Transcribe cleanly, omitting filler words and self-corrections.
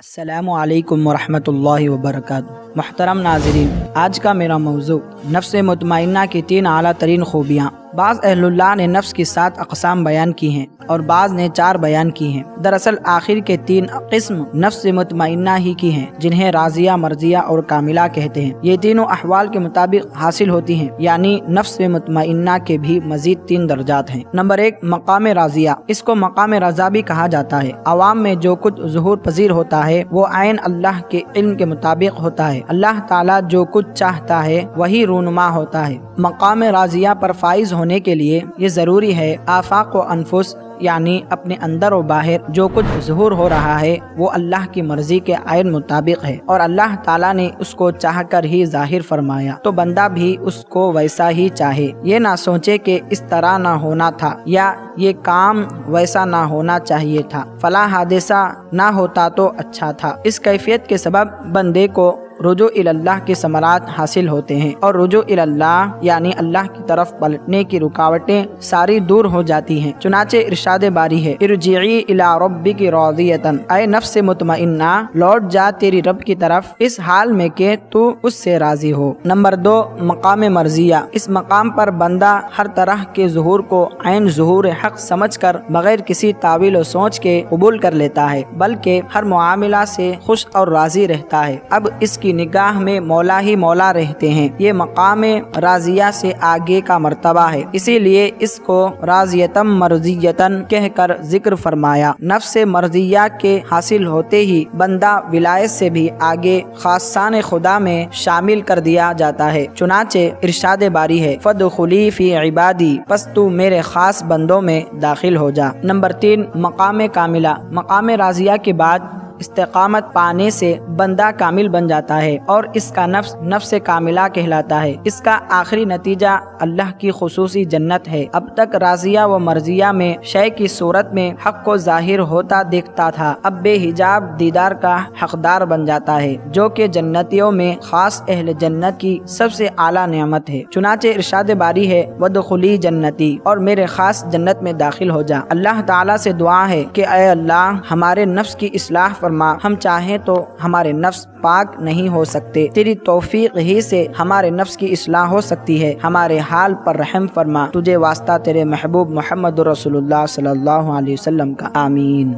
السلام علیکم ورحمۃ اللہ وبرکاتہ۔ محترم ناظرین، آج کا میرا موضوع نفس مطمئنہ کی 3 اعلیٰ ترین خوبیاں۔ بعض اہل اللہ نے نفس کی 7 اقسام بیان کی ہیں اور بعض نے 4 بیان کی ہیں۔ دراصل آخر کے 3 قسم نفس مطمئنہ ہی کی ہیں، جنہیں راضیہ، مرضیہ اور کاملہ کہتے ہیں۔ یہ تینوں احوال کے مطابق حاصل ہوتی ہیں، یعنی نفس مطمئنہ کے بھی مزید 3 درجات ہیں۔ نمبر 1، مقام راضیہ۔ اس کو مقام رضا بھی کہا جاتا ہے۔ عوام میں جو کچھ ظہور پذیر ہوتا ہے وہ عین اللہ کے علم کے مطابق ہوتا ہے۔ اللہ تعالیٰ جو کچھ چاہتا ہے وہی رونما ہوتا ہے۔ مقام راضیہ پر فائز ہونے کے لیے یہ ضروری ہے آفاق و انفس، یعنی اپنے اندر و باہر جو کچھ ظہور ہو رہا ہے وہ اللہ کی مرضی کے عین مطابق ہے اور اللہ تعالیٰ نے اس کو چاہ کر ہی ظاہر فرمایا، تو بندہ بھی اس کو ویسا ہی چاہے۔ یہ نہ سوچے کہ اس طرح نہ ہونا تھا یا یہ کام ویسا نہ ہونا چاہیے تھا، فلاں حادثہ نہ ہوتا تو اچھا تھا۔ اس کیفیت کے سبب بندے کو رجوع اللہ کے ثمرات حاصل ہوتے ہیں اور رجوع اللہ یعنی اللہ کی طرف پلٹنے کی رکاوٹیں ساری دور ہو جاتی ہیں۔ چنانچہ ارشاد باری ہے، ارجعی الی ربک راضیۃ، اے نفس مطمئنہ لوٹ جا تیری رب کی طرف اس حال میں کہ تو اس سے راضی ہو۔ نمبر 2، مقام مرضیہ۔ اس مقام پر بندہ ہر طرح کے ظہور کو عین ظہور حق سمجھ کر بغیر کسی تاویل و سوچ کے قبول کر لیتا ہے، بلکہ ہر معاملہ سے خوش اور راضی رہتا ہے۔ اب اس کی نگاہ میں مولا ہی مولا رہتے ہیں۔ یہ مقام راضیہ سے آگے کا مرتبہ ہے، اسی لیے اس کو راضیتم مرضیتن کہہ کر ذکر فرمایا۔ نفس مرضیہ کے حاصل ہوتے ہی بندہ ولایت سے بھی آگے خاصان خدا میں شامل کر دیا جاتا ہے۔ چنانچہ ارشاد باری ہے، فادخلی فی عبادی، پس تو میرے خاص بندوں میں داخل ہو جا۔ نمبر 3، مقام کاملہ۔ مقام راضیہ کے بعد استقامت پانے سے بندہ کامل بن جاتا ہے اور اس کا نفس نفس کاملہ کہلاتا ہے۔ اس کا آخری نتیجہ اللہ کی خصوصی جنت ہے۔ اب تک راضیہ و مرضیہ میں شے کی صورت میں حق کو ظاہر ہوتا دیکھتا تھا، اب بے حجاب دیدار کا حقدار بن جاتا ہے، جو کہ جنتیوں میں خاص اہل جنت کی سب سے اعلیٰ نعمت ہے۔ چنانچہ ارشاد باری ہے، وادخلی جنتی، اور میرے خاص جنت میں داخل ہو جا۔ اللہ تعالیٰ سے دعا ہے کہ اے اللہ ہمارے نفس کی اصلاح فرما، ہم چاہیں تو ہمارے نفس پاک نہیں ہو سکتے، تیری توفیق ہی سے ہمارے نفس کی اصلاح ہو سکتی ہے۔ ہمارے حال پر رحم فرما، تجھے واسطہ تیرے محبوب محمد رسول اللہ صلی اللہ علیہ وسلم کا، آمین۔